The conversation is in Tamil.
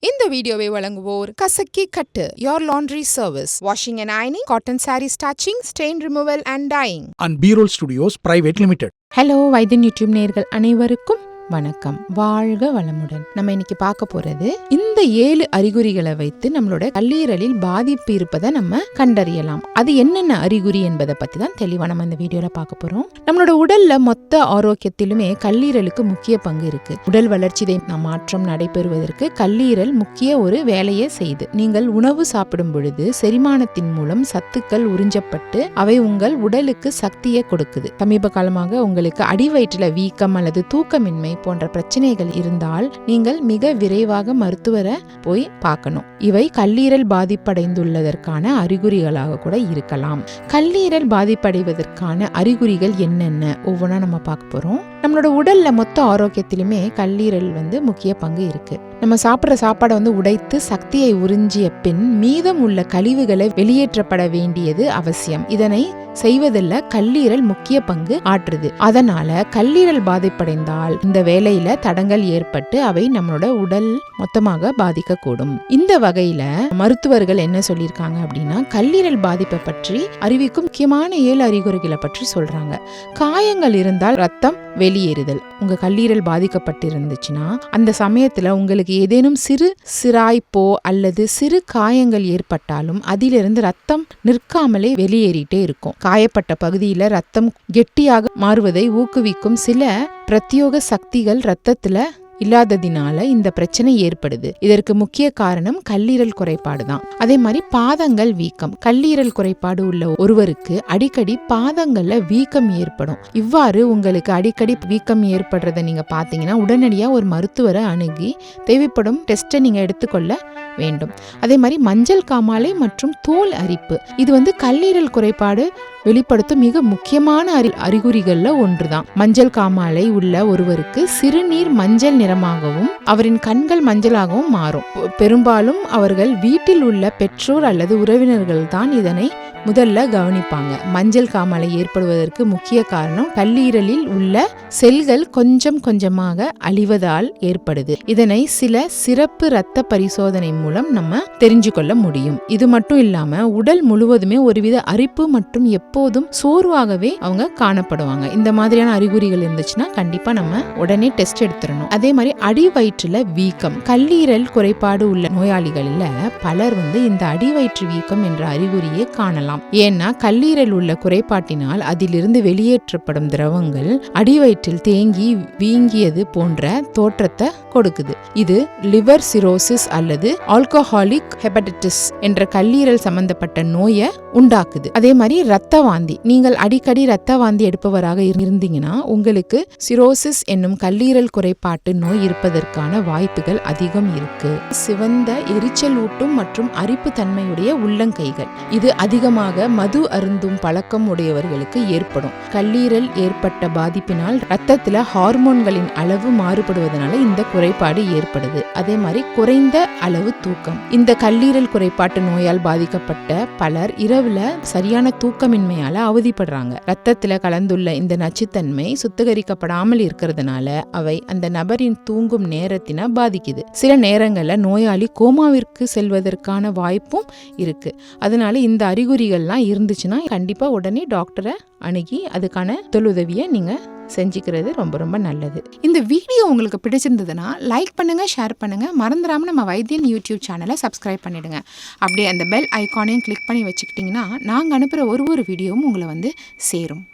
இந்த வீடியோவை வழங்குவோர் கசக்கி கட்டு your laundry service washing and ironing cotton saree starching stain removal and dyeing and B-Roll Studios Private Limited. Hello Vaithiyan YouTube நேயர்கள் அனைவருக்கும் வணக்கம். வாழ்க வளமுடன். நம்ம இன்னைக்கு பார்க்க போறது இந்த 7 அறிகுறிகளை வைத்து நம்மளோட கல்லீரலில் பாதிப்பு இருப்பதை நம்ம கண்டறியலாம். அது என்னென்ன அறிகுறி என்பதை பத்தி தான் தெளிவா நம்ம இந்த வீடியோல பார்க்க போறோம். நம்மளோட உடல்ல மொத்த ஆரோக்கியத்திலுமே கல்லீரலுக்கு முக்கிய பங்கு இருக்கு. உடல் வளர்ச்சிதை மாற்றம் நடைபெறுவதற்கு கல்லீரல் முக்கிய ஒரு வேலையை செய்து. நீங்கள் உணவு சாப்பிடும் பொழுது செரிமானத்தின் மூலம் சத்துக்கள் உறிஞ்சப்பட்டு அவை உங்கள் உடலுக்கு சக்தியை கொடுக்குது. சமீப காலமாக உங்களுக்கு அடிவயிற்றுல வீக்கம் அல்லது தூக்கமின்மை போன்ற பிரச்சனைகள் இருந்தால் நீங்கள் மிக விரைவாக மருத்துவரை போய் பார்க்கணும். இவை கல்லீரல் பாதிப்படைந்துள்ளதற்கான அறிகுறிகளாக கூட இருக்கலாம். கல்லீரல் பாதிப்படைவதற்கான அறிகுறிகள் என்னென்ன ஒவ்வொன்றா நம்ம பார்க்க போறோம். நம்மளோட உடல்ல மொத்த ஆரோக்கியத்திலுமே கல்லீரல் முக்கிய பங்கு இருக்கு. நம்ம சாப்பிட்ற சாப்பாடை உடைத்து சக்தியை உறிஞ்சிய பின் மீதம் உள்ள கழிவுகளை வெளியேற்றப்பட வேண்டியது அவசியம். இதனை செய்வதில் கல்லீரல் முக்கிய பங்கு ஆற்றுது. அதனால கல்லீரல் பாதிப்படைந்தால் இந்த வேலையில தடங்கள் ஏற்பட்டு அவை நம்மளோட உடல் மொத்தமாக பாதிக்கக்கூடும். இந்த வகையில மருத்துவர்கள் என்ன சொல்லியிருக்காங்க அப்படின்னா, கல்லீரல் பாதிப்பை பற்றி அறிவிக்கும் முக்கியமான 7 அறிகுறிகளை பற்றி சொல்றாங்க. காயங்கள் இருந்தால் ரத்தம் வெளியேறுதல். உங்க கல்லீரல் பாதிக்கப்பட்டிருந்துச்சுன்னா அந்த சமயத்துல உங்களுக்கு ஏதேனும் சிறு சிராய்ப்போ அல்லது சிறு காயங்கள் ஏற்பட்டாலும் அதிலிருந்து ரத்தம் நிற்காமலே வெளியேறிட்டே இருக்கும். காயப்பட்ட பகுதியில ரத்தம் கெட்டியாக மாறுவதை ஊக்குவிக்கும் சில பிரத்யோக சக்திகள் ரத்தத்துல இல்லாததினால இந்த பிரச்சனை ஏற்படுது. இதற்கு முக்கிய காரணம் கல்லீரல் குறைபாடு தான். அதே மாதிரி பாதங்கள் வீக்கம். கல்லீரல் குறைபாடு உள்ள ஒருவருக்கு அடிக்கடி பாதங்கள்ல வீக்கம் ஏற்படும். இவ்வாறு உங்களுக்கு அடிக்கடி வீக்கம் ஏற்படுறத நீங்க பாத்தீங்கன்னா உடனடியா ஒரு மருத்துவரை அணுகி தேவைப்படும் டெஸ்ட்டை நீங்க எடுத்துக்கொள்ள வேண்டும். அதே மாதிரி மஞ்சள் காமாலை மற்றும் தோல் அரிப்பு, இது கல்லீரல் குறைபாடு வெளிப்படுத்தும் மிக முக்கியமான அறிகுறிகள்ல ஒன்றுதான். மஞ்சள் காமாலை உள்ள ஒருவருக்கு சிறுநீர் மஞ்சள் நிறமாகவும் அவரின் கண்கள் மஞ்சளாகவும் மாறும். பெரும்பாலும் அவர்கள் வீட்டில் உள்ள பெற்றோர் அல்லது உறவினர்கள் தான் இதனை முதல்ல கவனிப்பாங்க. மஞ்சள் காமாலை ஏற்படுவதற்கு முக்கிய காரணம் கல்லீரலில் உள்ள செல்கள் கொஞ்சம் கொஞ்சமாக அழிவதால் ஏற்படுது. இதனை சில சிறப்பு இரத்த பரிசோதனை மூலம் நம்ம தெரிஞ்சு கொள்ள முடியும். இது மட்டும் இல்லாம உடல் முழுவதுமே ஒருவித அரிப்பு மற்றும் எப்போதும் சோர்வாகவே அவங்க காணப்படுவாங்க. இந்த மாதிரியான அறிகுறிகள் இருந்துச்சுன்னா கண்டிப்பா நம்ம உடனே டெஸ்ட் எடுத்துடணும். அதே மாதிரி அடிவயிற்றுல வீக்கம். கல்லீரல் குறைபாடு உள்ள நோயாளிகள்ல பலர் இந்த அடிவயிற்று வீக்கம் என்ற அறிகுறியை காணலாம். ஏன்னா கல்லீரல் உள்ள குறைபாட்டினால் அதிலிருந்து வெளியேற்றப்படும் திரவங்கள் அடிவயிற்றில் தேங்கி வீங்கியது போன்ற தோற்றத்தை கொடுக்குது. இது லிவர் சிரோசிஸ் அல்லது ஆல்கஹாலிக் ஹெப்படைட்டிஸ் என்ற கல்லீரல் சம்பந்தப்பட்ட நோயை உண்டாக்குது. அதே மாதிரி இரத்த வாந்தி. நீங்கள் அடிக்கடி இரத்த வாந்தி எடுப்பவராக இருந்தீங்கன்னா உங்களுக்கு சிரோசிஸ் என்னும் கல்லீரல் குறைபாட்டு நோய் இருப்பதற்கான வாய்ப்புகள் அதிகம் இருக்கு. சிவந்த எரிச்சல் ஊட்டும் மற்றும் அரிப்பு தன்மையுடைய உள்ளங்கைகள். இது அதிகமாக மது அருந்தும் பழக்கம் உடையவர்களுக்கு ஏற்படும். கல்லீரல் ஏற்பட்ட பாதிப்பினால் ரத்தத்துல ஹார்மோன்களின் அளவு மாறுபடுவதனால இந்த குறைபாடு ஏற்படுது. அதே மாதிரி குறைந்த அளவு தூக்கம். இந்த கல்லீரல் குறைபாட்டு நோயால் பாதிக்கப்பட்ட பலர் இரவுல சரியான தூக்கமின்மையால அவதிப்படுறாங்க. ரத்தத்துல கலந்துள்ள இந்த நச்சுத்தன்மை சுத்திகரிக்கப்படாமல் இருக்கிறதுனால அவை அந்த நபரின் தூங்கும் நேரத்தின பாதிக்குது. சில நேரங்கள்ல நோயாளி கோமாவிற்கு செல்வதற்கான வாய்ப்பும் இருக்கு. அதனால இந்த அறிகுறிகள்லாம் இருந்துச்சுன்னா கண்டிப்பா உடனே டாக்டரை அணுகி அதுக்கான தொழுதவியை நீங்க செஞ்சுக்கிறது ரொம்ப ரொம்ப நல்லது. இந்த வீடியோ உங்களுக்கு பிடிச்சிருந்ததுன்னா லைக் பண்ணுங்க, ஷேர் பண்ணுங்க. மறந்துடாம நம்ம வைத்தியன் யூடியூப் சேனலை சப்ஸ்கிரைப் பண்ணிடுங்க. அப்படியே அந்த பெல் ஐகானையும் கிளிக் பண்ணி வச்சுக்கிட்டீங்கன்னா நாங்கள் அனுப்புகிற ஒரு வீடியோவும் உங்களை சேரும்.